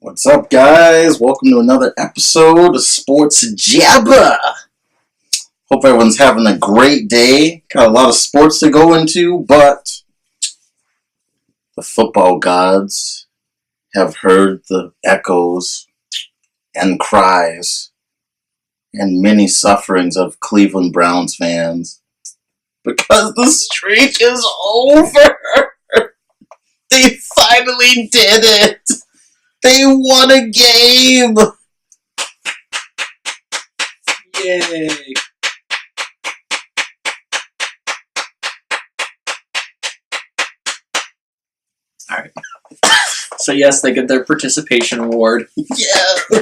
What's up, guys? Welcome to another episode of Sports Jabba. Hope everyone's having a great day. Got a lot of sports to go into, but the football gods have heard the echoes and cries and many sufferings of Cleveland Browns fans because the streak is over. They finally did it. They won a game! Yay! Alright. So yes, they get their participation award. Yeah!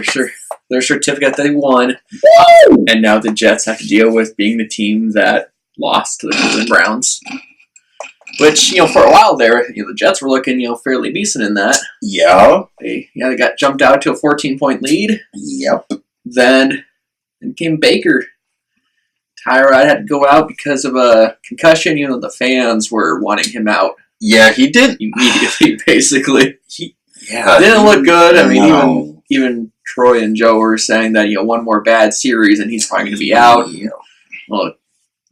Their certificate they won. Woo! And now the Jets have to deal with being the team that lost to the Cleveland Browns. Which, for a while there, the Jets were looking, fairly decent in that. Yeah. They got jumped out to a 14-point lead. Yep. Then came Baker. Tyrod had to go out because of a concussion. The fans were wanting him out. Yeah, he did. Immediately, basically. Yeah. Didn't look good. I mean, No. even Troy and Joe were saying that, one more bad series and he's probably going to be out. Yeah. Well,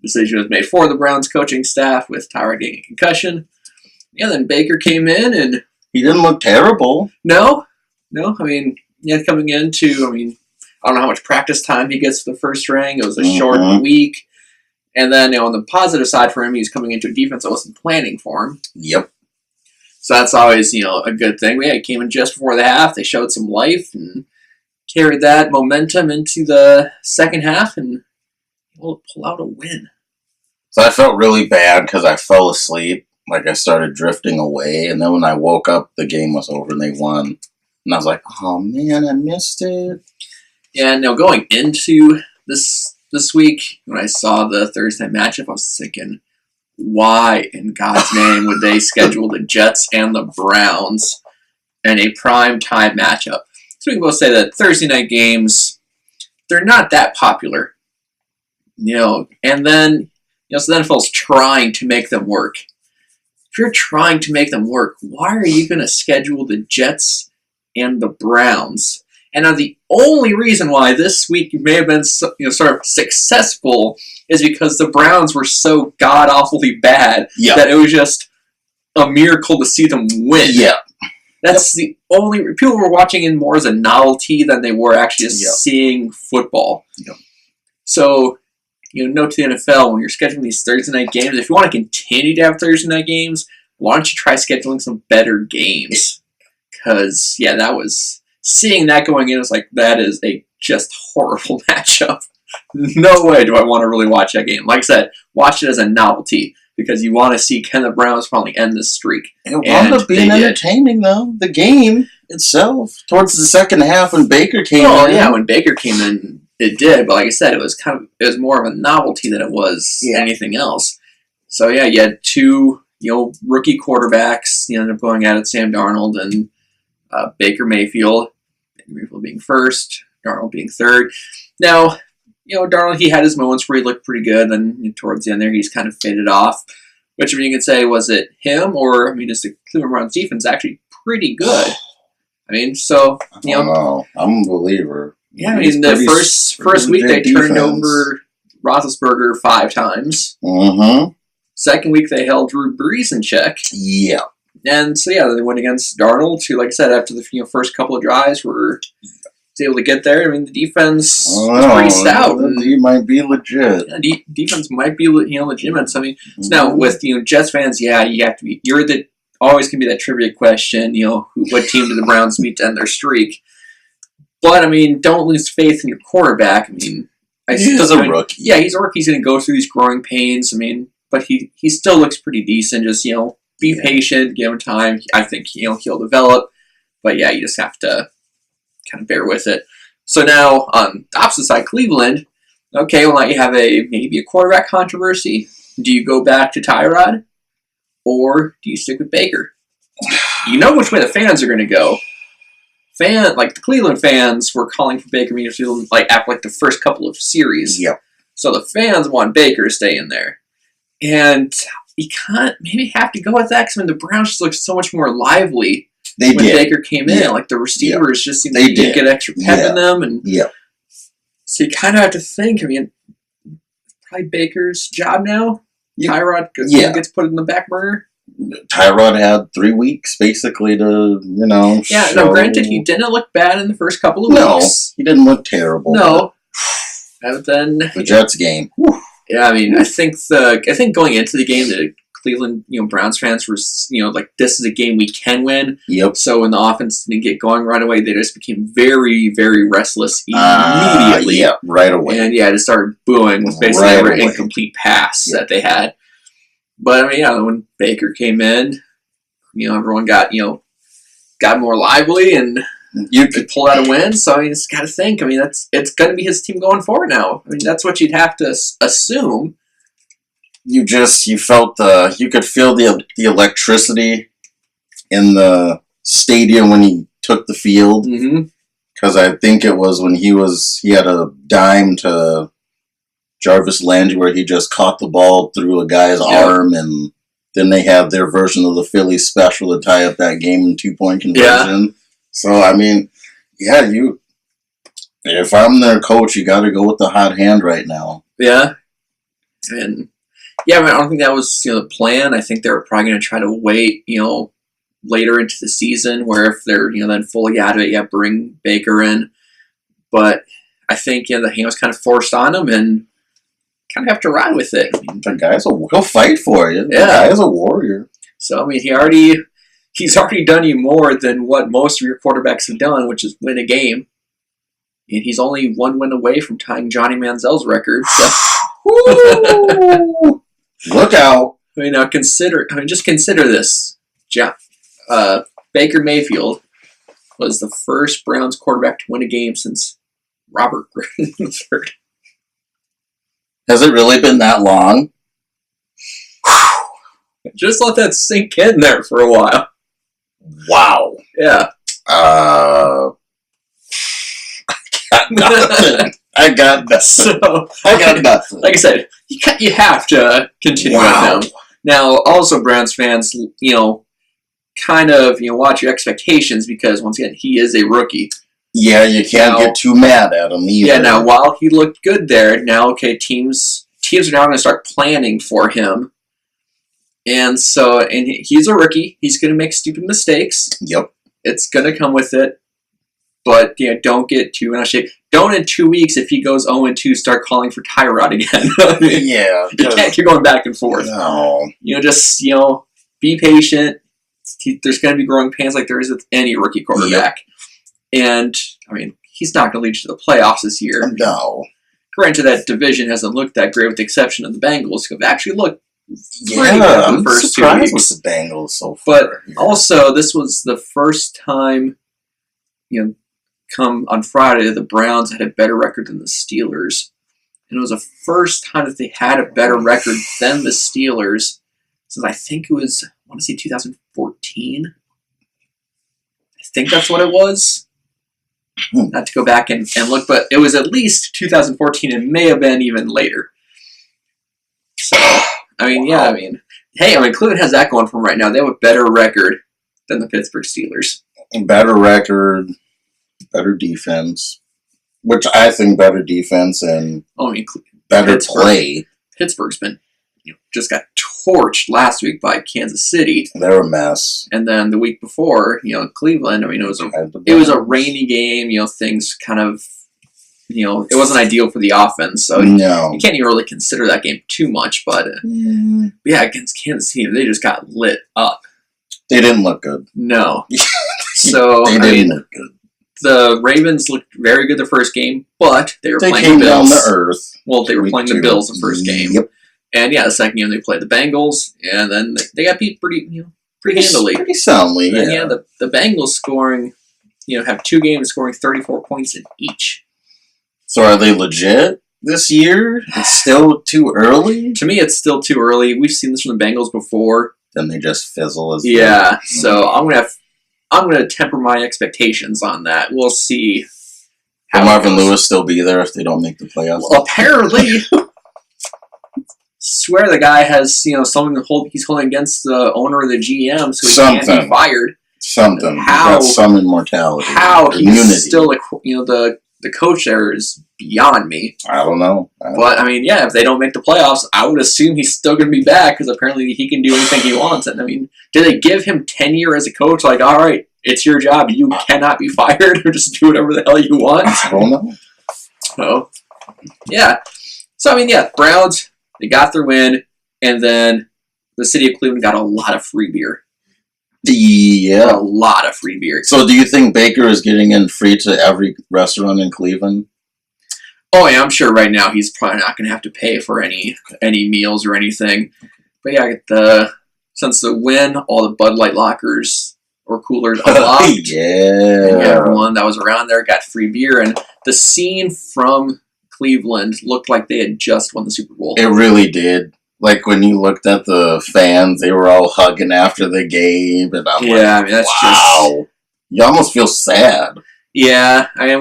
decision was made for the Browns coaching staff with Tyrod getting a concussion. Yeah, then Baker came in and... He didn't look terrible. No. I mean, coming into... I don't know how much practice time he gets for the first string. It was a short week. And then, on the positive side for him, he's coming into a defense that wasn't planning for him. Yep. So that's always, a good thing. He came in just before the half. They showed some life and carried that momentum into the second half and pull out a win. So I felt really bad because I fell asleep. Like, I started drifting away. And then when I woke up, the game was over and they won. And I was like, oh, man, I missed it. Yeah, now going into this week, when I saw the Thursday matchup, I was thinking, why in God's name would they schedule the Jets and the Browns in a prime time matchup? So we can both say that Thursday night games, they're not that popular. And then, so the NFL's trying to make them work. If you're trying to make them work, why are you going to schedule the Jets and the Browns? And now the only reason why this week may have been sort of successful is because the Browns were so god-awfully bad that it was just a miracle to see them win. Yeah. That's the only... People were watching it more as a novelty than they were actually just seeing football. Yep. So, note to the NFL, when you're scheduling these Thursday night games, if you want to continue to have Thursday night games, why don't you try scheduling some better games? Because, that was... Seeing that going in, it's like, that is a just horrible matchup. No way do I want to really watch that game. Like I said, watch it as a novelty, because you want to see, can the Browns finally end this streak? It wound up being entertaining, though. The game itself, towards the second half when Baker came in. Oh, yeah, when Baker came in, it did. But like I said, it was more of a novelty than it was anything else. So, you had two, rookie quarterbacks, ended up going at it, Sam Darnold and Baker Mayfield being first, Darnold being third. Now, Darnold, he had his moments where he looked pretty good, then towards the end there, he's kind of faded off. Which, you could say, was it him, or, is the Cleveland Browns defense actually pretty good? So, I don't know. I'm a believer. Yeah, the first week they turned over Roethlisberger 5 times. Mm-hmm. Second week they held Drew Brees in check. Yeah. And so, they went against Darnold, who, like I said, after the first couple of drives was able to get there. The defense was pretty stout. He might be legit. Yeah, defense might be, legitimate. So, so now with, Jets fans, you have to be, always going to be that trivia question, what team did the Browns meet to end their streak? But, don't lose faith in your quarterback. He's a rookie. Yeah, he's a rookie. He's going to go through these growing pains. But he still looks pretty decent. Just, be patient, give him time. I think, he'll develop. But, you just have to kind of bear with it. So now, on the opposite side, Cleveland, okay, well, now you have maybe a quarterback controversy. Do you go back to Tyrod? Or do you stick with Baker? You know which way the fans are going to go. The Cleveland fans were calling for Baker Mayfield after the first couple of series. Yep. So the fans want Baker to stay in there. And you can't maybe have to go with that because the Browns just look so much more lively They when did. Baker came in. Like the receivers just seemed They to did. get extra pep in them, and Yep. so you kind of have to think. I mean, probably Baker's job now. Yeah. Tyrod gets put in the back burner. Tyrod had 3 weeks basically to, Yeah, show. now granted, he didn't look bad in the first couple of No, weeks. he didn't look terrible. No, and then The Jets game. Whew. yeah, I mean, I think going into the game, the Cleveland Browns fans were like, this is a game we can win. Yep. So when the offense didn't get going right away, they just became very, very restless immediately. Yeah, right away. And yeah, just started booing with basically every incomplete pass that they had. But I mean, yeah, when Baker came in, everyone got more lively and you could pull out a win. So I mean, it's got to think. I mean, it's going to be his team going forward now. I mean, that's what you'd have to assume. You felt you could feel the electricity in the stadium when he took the field. Because I think it was when he had a dime to Jarvis Landry where he just caught the ball through a guy's arm, and then they had their version of the Philly special to tie up that game in 2-point conversion. Yeah. So I mean, if I'm their coach, you got to go with the hot hand right now. Yeah, and yeah, I mean, I don't think that was the plan. I think they were probably going to try to wait, later into the season, where if they're then fully out of it, bring Baker in. But I think the hand was kind of forced on him, and kind of have to ride with it. I mean, the he'll fight for you. Yeah. The guy is a warrior. So I mean, he's already done you more than what most of your quarterbacks have done, which is win a game. And he's only one win away from tying Johnny Manziel's record. So. Look out! I mean, just consider this. Baker Mayfield was the first Browns quarterback to win a game since Robert Griffin III. Has it really been that long? Just let that sink in there for a while. Wow. Yeah. I got nothing. Like I said, you have to continue with him. Now, also, Browns fans, kind of, watch your expectations because, once again, he is a rookie. Yeah, you can't get too mad at him either. Yeah, now, while he looked good there, now, okay, teams are now going to start planning for him. And he's a rookie. He's going to make stupid mistakes. Yep. It's going to come with it. But, don't get too in a shape. Don't in 2 weeks, if he goes 0-2, start calling for Tyrod again. Yeah. You can't keep going back and forth. No. Just, be patient. There's going to be growing pains like there is with any rookie quarterback. Yep. And, I mean, he's not going to lead you to the playoffs this year. No. Granted, that division hasn't looked that great with the exception of the Bengals, who have actually looked pretty good for the first 2 weeks. With the Bengals so far. But also, this was the first time, come on Friday, the Browns had a better record than the Steelers. And it was the first time that they had a better record than the Steelers since I think it was, I want to say 2014. I think that's what it was. Not to go back and look, but it was at least 2014 and may have been even later. So, I mean, Cleveland has that going for them right now. They have a better record than the Pittsburgh Steelers. Better record, better defense, which I think better defense and better play. Pittsburgh's been, just got torched last week by Kansas City. They're a mess. And then the week before, Cleveland. I mean, it was a rainy game. Things kind of, it wasn't ideal for the offense. So you can't even really consider that game too much. But against Kansas City, they just got lit up. They didn't look good. No. So they didn't look good. The Ravens looked very good the first game, but they playing came the Bills. Down to earth. Well, they were playing the Bills the first game. Yep. And the second game they played the Bengals, and then they got beat pretty handily. Pretty soundly, yeah. And the Bengals scoring, have 2 games scoring 34 points in each. So are they legit this year? It's still too early? To me, it's still too early. We've seen this from the Bengals before. Then they just fizzle as well. So I'm gonna temper my expectations on that. We'll see. Will Marvin Lewis still be there if they don't make the playoffs? Well, apparently. Swear the guy has something he's holding against the owner or the GM, so he can't be fired. Something. How Got some immortality. How immunity. he's still the coach there is beyond me. I don't know. But I mean, yeah, if they don't make the playoffs, I would assume he's still going to be back because apparently he can do anything he wants. And I mean, do they give him tenure as a coach? Like, all right, it's your job. You cannot be fired or just do whatever the hell you want. I don't know. So, yeah. So I mean, yeah, Browns, they got their win, and then the city of Cleveland got a lot of free beer. Yeah. A lot of free beer. So do you think Baker is getting in free to every restaurant in Cleveland? Oh yeah, I'm sure right now he's probably not going to have to pay for any meals or anything. But yeah, since the win, all the Bud Light lockers or coolers unlocked. Yeah. And everyone that was around there got free beer, and the scene from Cleveland looked like they had just won the Super Bowl. It really did. Like when you looked at the fans, they were all hugging after the game, and I'm like, I mean, that's wow. You almost feel sad. Yeah, I mean,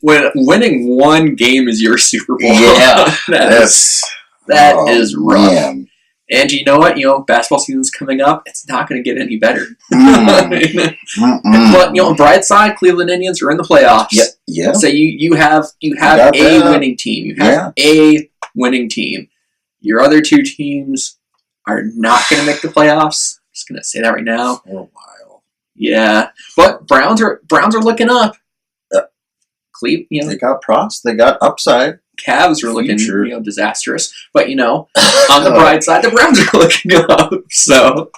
when winning one game is your Super Bowl. Yeah, that is rough. Man. And you know what? Basketball season's coming up. It's not going to get any better. But on bright side, Cleveland Indians are in the playoffs. Yeah. So you have a winning team. You have a winning team. Your other two teams are not going to make the playoffs. I'm just going to say that right now. For a while. Yeah, but Browns are looking up. Cleveland, they got pros. They got upside. Cavs are looking disastrous. But on the bright side, the Browns are looking up. So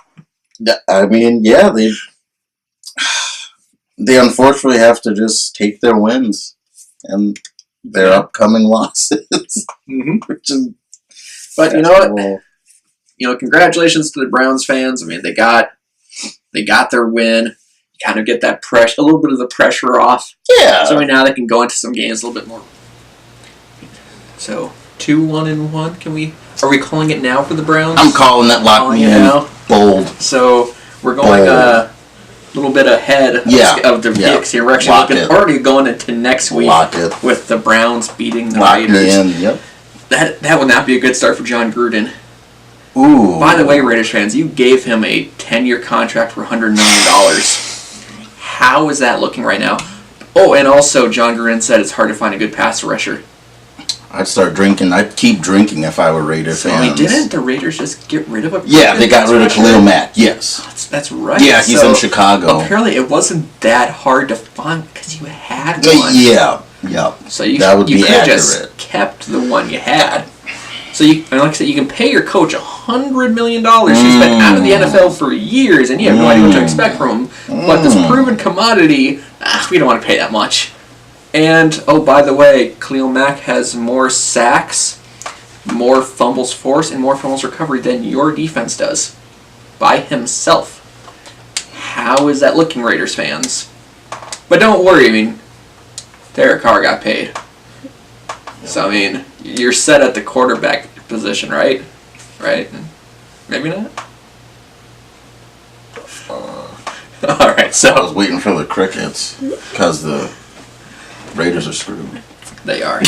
I mean, yeah, they unfortunately have to just take their wins and their upcoming losses. Which is. But you know what? Congratulations to the Browns fans. I mean, they got their win. You kind of get that pressure, a little bit of the pressure off. Yeah. So now they can go into some games a little bit more. So 2-1-1. Are we calling it now for the Browns? I'm calling it. Lock me in. Bold. So we're going a little bit ahead of the picks here. We're actually already going into next week with the Browns beating the Raiders. Yep. That would not be a good start for John Gruden. Ooh. By the way, Raiders fans, you gave him a 10-year contract for $100 million. How is that looking right now? Oh, and also John Gruden said it's hard to find a good pass rusher. I'd start drinking. I'd keep drinking if I were Raider fans. Didn't the Raiders just get rid of a they got rid of Khalil Mack. Yes. That's right. Yeah, he's in Chicago. Apparently it wasn't that hard to find because you had one. Yeah. So you could have just kept the one you had. So like I said, you can pay your coach $100 million. He's been out of the NFL for years, and you have no idea what to expect from him. But this proven commodity, we don't want to pay that much. And, oh, by the way, Khalil Mack has more sacks, more fumbles forced, and more fumbles recovered than your defense does. By himself. How is that looking, Raiders fans? But don't worry, I mean, Derek Carr got paid. So, I mean, you're set at the quarterback position, right? Right? Maybe not? Alright, so... I was waiting for the crickets, because the Raiders are screwed. They are.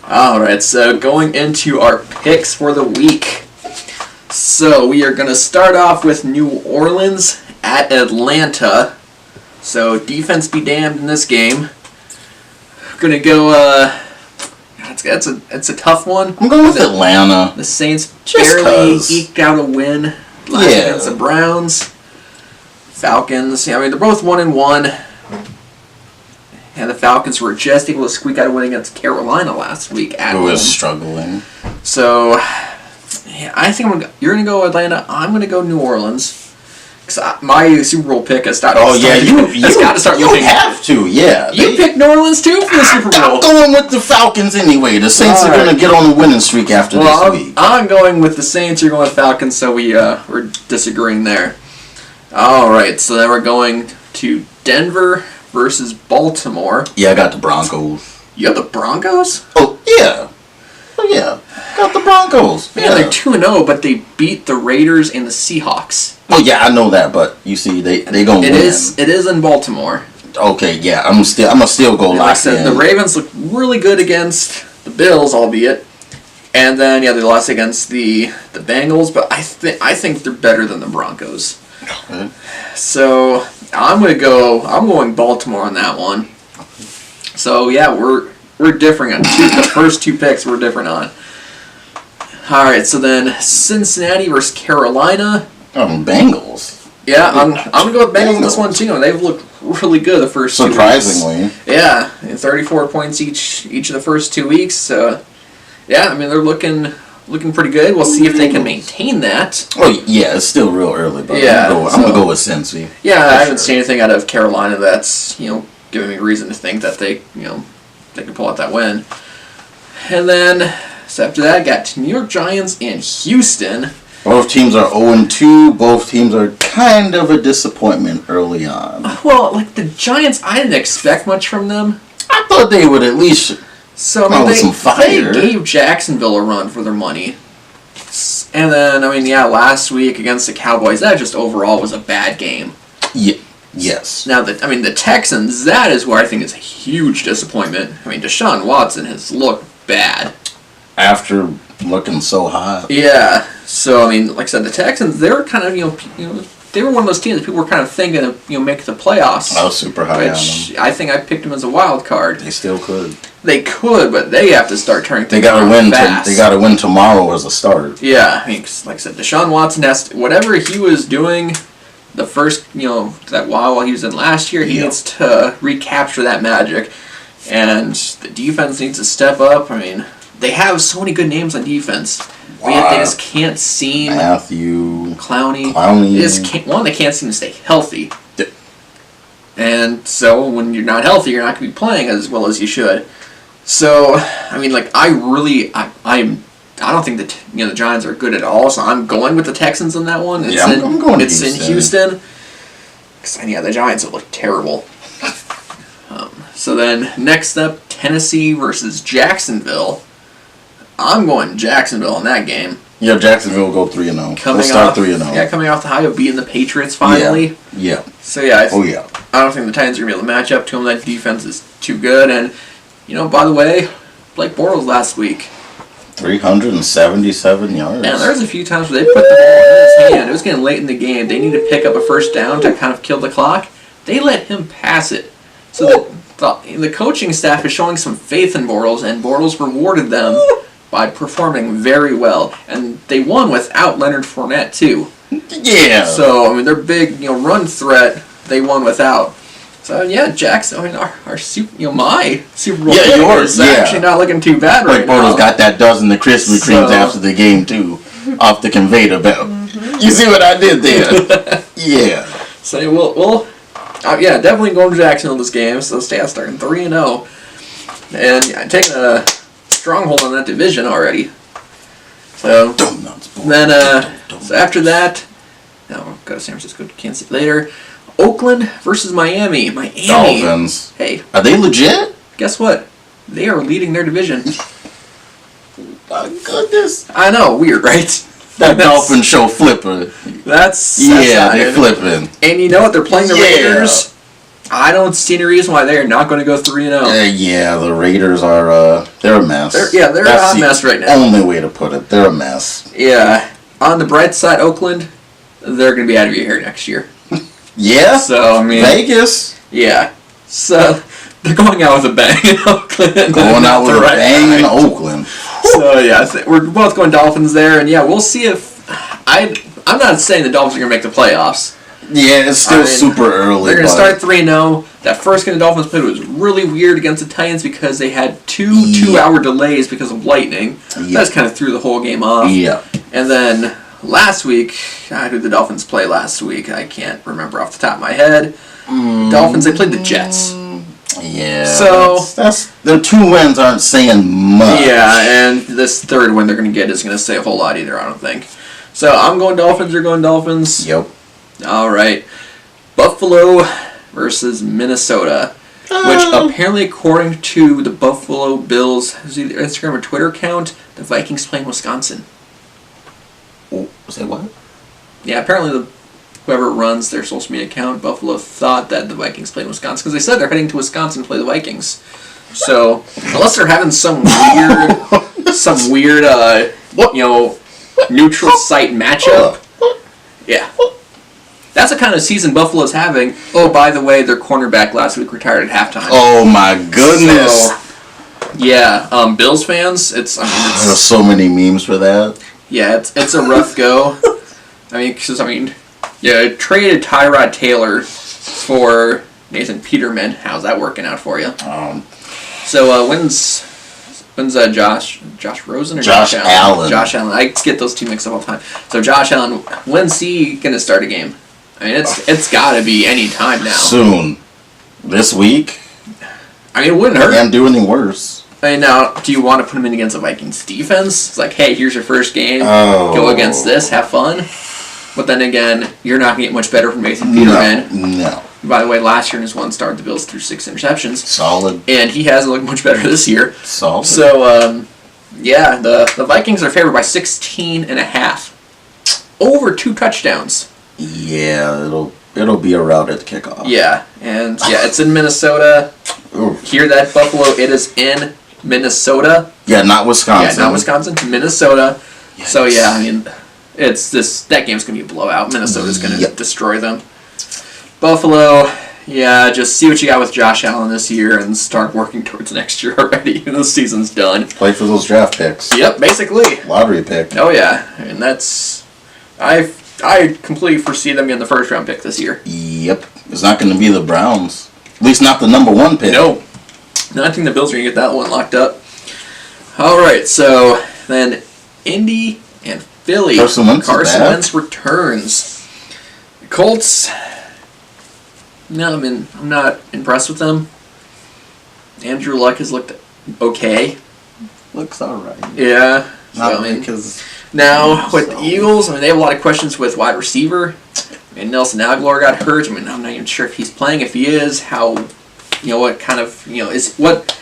Alright, so going into our picks for the week. So, we are going to start off with New Orleans at Atlanta. So, defense be damned in this game. Going to go, it's a tough one. I'm going with Atlanta. The Saints barely eked out a win against the Browns. Falcons, I mean, they're both 1-1. And the Falcons were just able to squeak out a win against Carolina last week at home. Who was struggling. So, yeah, I think you're going to go Atlanta. I'm going to go New Orleans. Because my Super Bowl pick has started. Oh, yeah, it's got to start looking. You have to, yeah. You picked New Orleans, too, for the Super Bowl. I'm going with the Falcons anyway. The Saints are going to get on the winning streak after this week. I'm going with the Saints. You're going with Falcons, so we're disagreeing there. All right, so then we're going to Denver versus Baltimore. Yeah, I got the Broncos. You have the Broncos? Oh, yeah. Got the Broncos. Yeah, they're 2-0, but they beat the Raiders and the Seahawks. Oh, yeah, I know that, but you see, they going to win. It is in Baltimore. Okay, yeah, I'm gonna still go lock in. The Ravens look really good against the Bills, albeit. And then, they lost against the Bengals, but I think they're better than the Broncos. Okay. So I'm going Baltimore on that one. So yeah, we're differing on the first two picks we're different on. All right, so then Cincinnati versus Carolina. Bengals. Yeah, I'm gonna go with Bengals on this one too. And they've looked really good the first 2 weeks. Surprisingly. Yeah, 34 points each of the first 2 weeks. So yeah, I mean they're looking pretty good. We'll see if they can maintain that. Oh yeah, it's still real early, but yeah, I'm gonna go with Cincy. Yeah, I haven't seen anything out of Carolina that's giving me reason to think that they can pull out that win. And then so after that, I got New York Giants and Houston. Both teams are 0-2. Both teams are kind of a disappointment early on. Well, like the Giants, I didn't expect much from them. I thought they would at least some fire. They gave Jacksonville a run for their money. And then, last week against the Cowboys, that just overall was a bad game. Yeah. Yes. Now, the Texans, that is where I think is a huge disappointment. Deshaun Watson has looked bad. After looking so hot. Yeah. So, like I said, the Texans, they were kind of, they were one of those teams that people were kind of thinking of, make the playoffs. I was super high on them. I think I picked them as a wild card. They still could. They could, but they have to start turning things around fast. They got to win tomorrow as a start. Yeah, like I said, Deshaun Watson has to, whatever he was doing the first, that while he was in last year, he needs to recapture that magic, and the defense needs to step up. They have so many good names on defense. Wow. Yet they just can't seem. Matthew. Clowney. They just can't, they can't seem to stay healthy. And so when you're not healthy, you're not going to be playing as well as you should. So, I don't think that the Giants are good at all. So I'm going with the Texans on that one. I'm going. It's in Houston. Because the Giants have looked terrible. So then next up, Tennessee versus Jacksonville. I'm going Jacksonville in that game. Yeah, Jacksonville will go 3-0. They'll start 3-0. Yeah, coming off the high of beating the Patriots finally. Yeah. So yeah. I don't think the Titans are going to be able to match up to them. That defense is too good. And, by the way, Blake Bortles last week. 377 yards. And there's a few times where they put the ball in his hand. It was getting late in the game. They need to pick up a first down to kind of kill the clock. They let him pass it. So the coaching staff is showing some faith in Bortles, and Bortles rewarded them by performing very well. And they won without Leonard Fournette, too. Yeah. So, their big, run threat, they won without. So, yeah, Jackson, our Super, my Super Bowl yours is actually not looking too bad right now. Bortles got that dozen of Krispy Kremes after the game, too, off the conveyor belt. You see what I did there? Yeah. So, we'll definitely going to Jacksonville this game. So, stay out starting 3-0. And taking a stronghold on that division already. So, so after that, we'll go to San Francisco, Kansas City later. Oakland versus Miami. Dolphins. Hey. Are they legit? Guess what? They are leading their division. My goodness. I know, weird, right? That Dolphin show flipper. That's they're flipping. And you know what? They're playing the Raiders. I don't see any reason why they're not going to go 3-0. Yeah, the Raiders are, they're a mess. They're a hot mess right now. Only way to put it. They're a mess. Yeah. On the bright side, Oakland, they're going to be out of your hair next year. Yeah? So, Vegas? Yeah. So, they're going out with a bang in Oakland. Going out with a bang in Oakland. So, yeah, we're both going Dolphins there. And, yeah, we'll see if... I'm not saying the Dolphins are going to make the playoffs. Yeah, it's still super early. They're going to start 3-0. That first game the Dolphins played was really weird against the Titans because they had two-hour delays because of lightning. That just kind of threw the whole game off. Yeah. And then last week, who did the Dolphins play last week? I can't remember off the top of my head. Dolphins, they played the Jets. Yeah. So their 2 wins aren't saying much. Yeah, and this third win they're going to get is going to say a whole lot either, I don't think. So I'm going Dolphins, you're going Dolphins. Yep. All right. Buffalo versus Minnesota, which apparently, according to the Buffalo Bills' either Instagram or Twitter account, the Vikings play in Wisconsin. Oh, say what? Yeah, apparently whoever runs their social media account, Buffalo, thought that the Vikings played in Wisconsin because they said they're heading to Wisconsin to play the Vikings. So unless they're having some weird, neutral site matchup, yeah. that's the kind of season Buffalo's having. Oh, by the way, their cornerback last week retired at halftime. Oh my goodness! So, yeah, Bills fans, it's there's so many memes for that. Yeah, it's a rough go. Yeah, traded Tyrod Taylor for Nathan Peterman. How's that working out for you? So when's Josh Rosen or Josh Allen? Josh Allen. I get those two mixed up all the time. So Josh Allen, when's he gonna start a game? I mean, it's got to be any time now. Soon. This week. I mean, it wouldn't hurt. Can't do any worse. I mean, now, do you want to put him in against the Vikings defense? It's like, hey, here's your first game. Oh. Go against this. Have fun. But then again, you're not going to get much better from Nathan Peterman. No. By the way, last year in his one start, the Bills threw 6 interceptions. Solid. And he hasn't looked much better this year. Solid. So, yeah, the Vikings are favored by 16.5. Over 2 touchdowns. Yeah, it'll be a rout at kickoff. Yeah, and yeah, it's in Minnesota. Oof. Hear that, Buffalo? It is in Minnesota. Yeah, not Wisconsin. Yeah, not Wisconsin. Minnesota. Yikes. So yeah, I mean, that game's gonna be a blowout. Minnesota's gonna destroy them. Buffalo, yeah, just see what you got with Josh Allen this year and start working towards next year already. The season's done. Play for those draft picks. Yep, basically. Lottery pick. Oh yeah, and that's I completely foresee them getting the first round pick this year. Yep, it's not going to be the Browns. At least not the number 1 pick. No, I think the Bills are gonna get that one locked up. All right, so then Indy and Philly. Carson Wentz returns. Colts. No, I mean, I'm not impressed with them. Andrew Luck has looked okay. Looks alright. Yeah. Not because. Now, with the Eagles, I mean, they have a lot of questions with wide receiver. I mean, Nelson Aguilar got hurt. I mean, I'm not even sure if he's playing. If he is, what kind of, what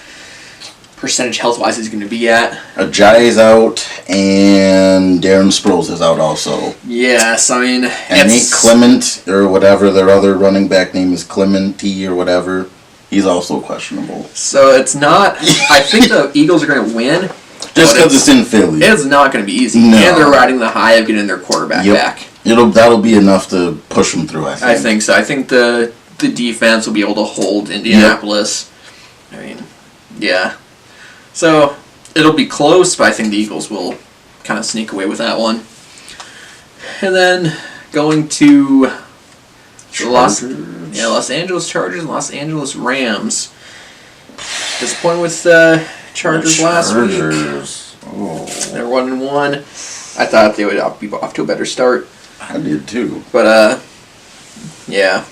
percentage health-wise is he going to be at? Ajayi's out, and Darren Sproles is out also. Yes, I mean... And Nate Clement, or whatever, their other running back name is Clemente or whatever, he's also questionable. So it's not... I think the Eagles are going to win. Just because it's in Philly. It's not going to be easy. No. And they're riding the high of getting their quarterback back. That'll be enough to push them through, I think. I think so. I think the defense will be able to hold Indianapolis. Yep. I mean, yeah. So it'll be close, but I think the Eagles will kind of sneak away with that one. And then going to the Los Angeles Chargers and Los Angeles Rams. Disappointed with the Chargers last week. Oh. They're 1-1. I thought they would be off to a better start. I did too. But yeah.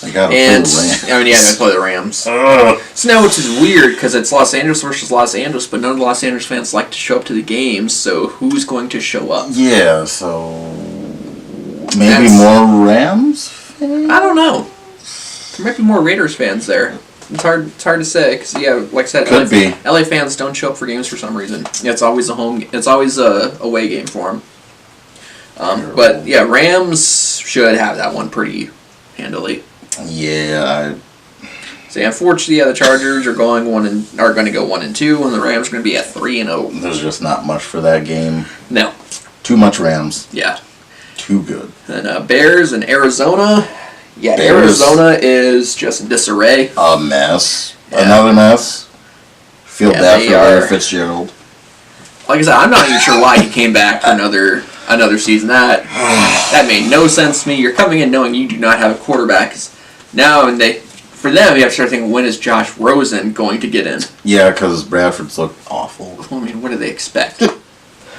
They gotta play the Rams. I mean, yeah, they play the Rams. So now, which is weird because it's Los Angeles versus Los Angeles, but none of the Los Angeles fans like to show up to the games. So who's going to show up? Yeah, so maybe more Rams fans? I don't know. There might be more Raiders fans there. It's hard to say because like I said, Could be. LA fans don't show up for games for some reason. Yeah, it's always a away game for them. But yeah, Rams should have that one pretty handily. Yeah. So yeah, unfortunately, the Chargers are going to go 1-2, and the Rams are going to be at 3-0. There's just not much for that game. No. Too much Rams. Yeah. Too good. And Bears and Arizona. Yeah, Bears. Arizona is just in disarray. A mess. Yeah. Another mess. Feel bad for Larry are. Fitzgerald. Like I said, I'm not even sure why he came back for another season. That made no sense to me. You're coming in knowing you do not have a quarterback. Now, for them, you have to start thinking, when is Josh Rosen going to get in? Yeah, because Bradford's looked awful. I mean, what do they expect?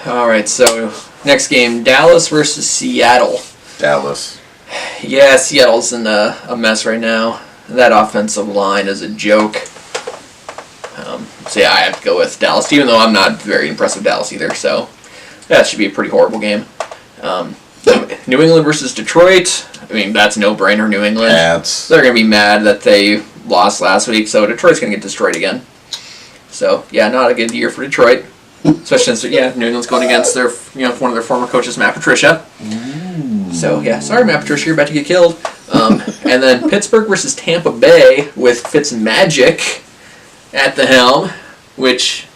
All right, so next game, Dallas versus Seattle. Dallas. Yeah, Seattle's in a mess right now. That offensive line is a joke. So yeah, I have to go with Dallas, even though I'm not very impressed with Dallas either. So that should be a pretty horrible game. New England versus Detroit. I mean, that's no-brainer, New England. They're going to be mad that they lost last week, so Detroit's going to get destroyed again. So, yeah, not a good year for Detroit. Especially since, New England's going against their, one of their former coaches, Matt Patricia. So, yeah, sorry, Matt Patricia, you're about to get killed. And then Pittsburgh versus Tampa Bay with Fitzmagic at the helm, which,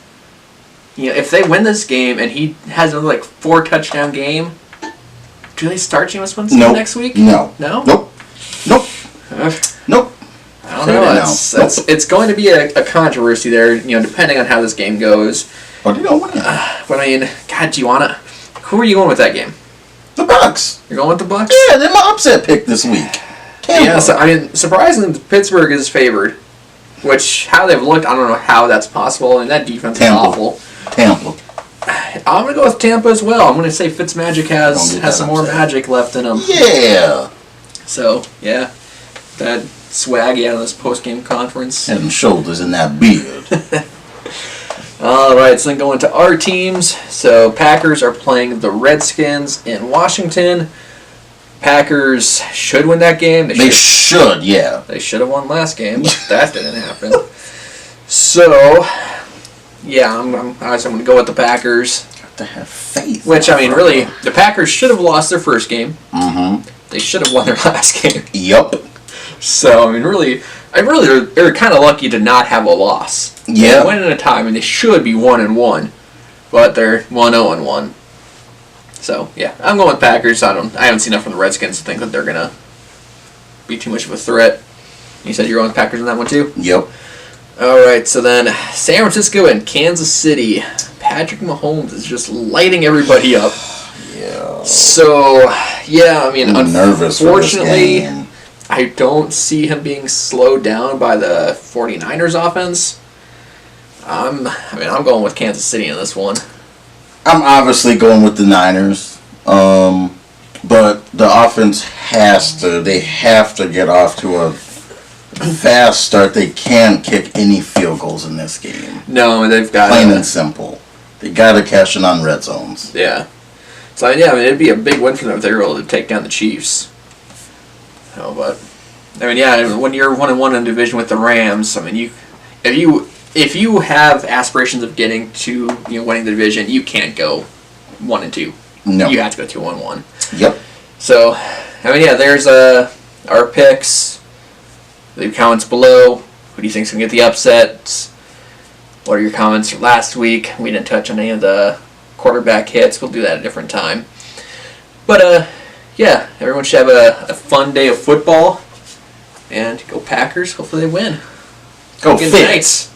if they win this game and he has another, 4-touchdown game, Do they start Jameis Winston Nope. next week? No. No? Nope. Nope. Nope. I don't know. It's going to be a controversy there, depending on how this game goes. Oh, they don't win. But I mean, God, do you want to... Who are you going with that game? The Bucks. You're going with the Bucks? Yeah, they're my upset pick this week. Tampa. Yeah, so, I mean, surprisingly, Pittsburgh is favored. Which, how they've looked, I don't know how that's possible. And that defense is awful. Tampa. I'm going to go with Tampa as well. I'm going to say Fitzmagic has some more magic left in him. Yeah. So, yeah. That swaggy out of this post-game conference. Head and shoulders in that beard. All right, so then going to our teams. So Packers are playing the Redskins in Washington. Packers should win that game. They should, yeah. They should have won last game, but that didn't happen. So, yeah, I'm going to go with the Packers. Got to have faith. Which, I mean, really, the Packers should have lost their first game. Mm-hmm. They should have won their last game. Yup. So, I mean, really, they're kind of lucky to not have a loss. Yeah. They're winning at a time, and they should be 1-1, but they're 1-0-1. So yeah, I'm going with Packers. I haven't seen enough from the Redskins to think that they're gonna be too much of a threat. You said you're going with Packers on that one too? Yep. All right, so then San Francisco and Kansas City. Patrick Mahomes is just lighting everybody up. Yeah. So yeah, I mean, I'm nervous for this unfortunately, game. I don't see him being slowed down by the 49ers offense. I'm going with Kansas City in this one. I'm obviously going with the Niners. But the offense they have to get off to a fast start. They can't kick any field goals in this game. No, they've got plain and simple. They got to cash in on red zones. Yeah. So yeah, I mean, it'd be a big win for them if they were able to take down the Chiefs. Oh, but I mean, yeah, when you're 1-1 in division with the Rams, I mean, if you have aspirations of getting to winning the division, you can't go 1-2. No. You have to go 2-1. Yep. So, I mean, yeah, there's our picks. Leave comments below. Who do you think's gonna get the upset? What are your comments from last week? We didn't touch on any of the quarterback hits. We'll do that at a different time. But yeah, everyone should have a fun day of football. And go Packers. Hopefully they win. Go Good Fitz. night.